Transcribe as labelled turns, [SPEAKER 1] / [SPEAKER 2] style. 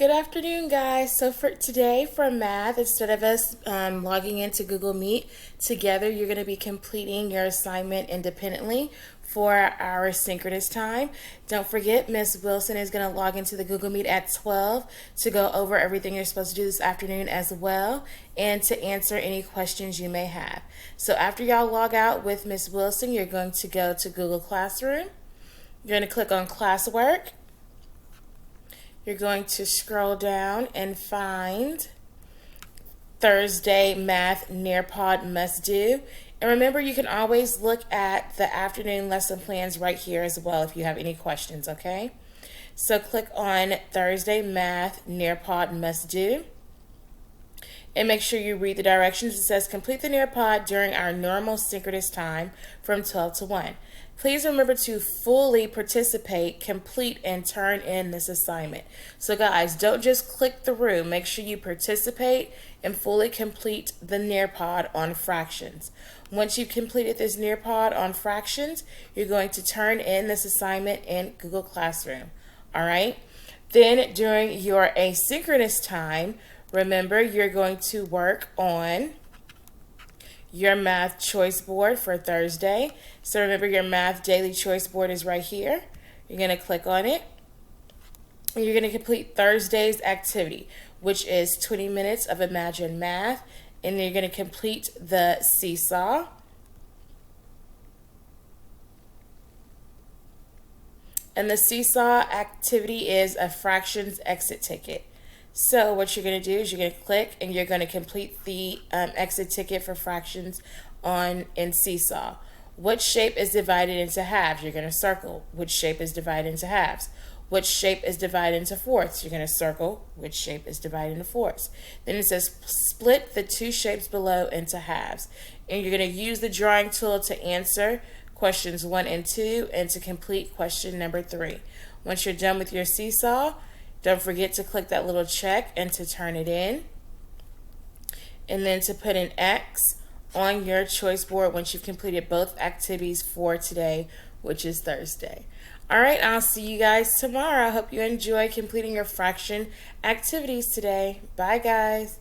[SPEAKER 1] Good afternoon, guys. So for today, for math, instead of us logging into Google Meet together, you're going to be completing your assignment independently for our synchronous time. Don't forget, Miss Wilson is going to log into the Google Meet at 12 to go over everything you're supposed to do this afternoon as well, and to answer any questions you may have. So after y'all log out with Miss Wilson, you're going to go to Google Classroom. You're going to click on Classwork. You're going to scroll down and find Thursday Math Nearpod Must Do. And remember, you can always look at the afternoon lesson plans right here as well if you have any questions, okay? So click on Thursday Math Nearpod Must Do. And make sure you read the directions. It says complete the Nearpod during our normal synchronous time from 12 to 1. Please remember to fully participate, complete, and turn in this assignment. So guys, don't just click through. Make sure you participate and fully complete the Nearpod on fractions. Once you've completed this Nearpod on fractions, you're going to turn in this assignment in Google Classroom. All right? Then during your asynchronous time, remember you're going to work on your math choice board for Thursday. So remember, your math daily choice board is right here. You're going to click on it. And you're going to complete Thursday's activity, which is 20 minutes of Imagine Math. And then you're going to complete the seesaw. And the seesaw activity is a fractions exit ticket. So what you're going to do is you're going to click and you're going to complete the exit ticket for fractions in Seesaw. What shape is divided into halves? You're going to circle which shape is divided into halves. Which shape is divided into fourths? You're going to circle which shape is divided into fourths. Then it says split the two shapes below into halves. And you're going to use the drawing tool to answer questions 1 and 2 and to complete question number 3. Once you're done with your seesaw, don't forget to click that little check and to turn it in. And then to put an X on your choice board once you've completed both activities for today, which is Thursday. All right, I'll see you guys tomorrow. I hope you enjoy completing your fraction activities today. Bye, guys.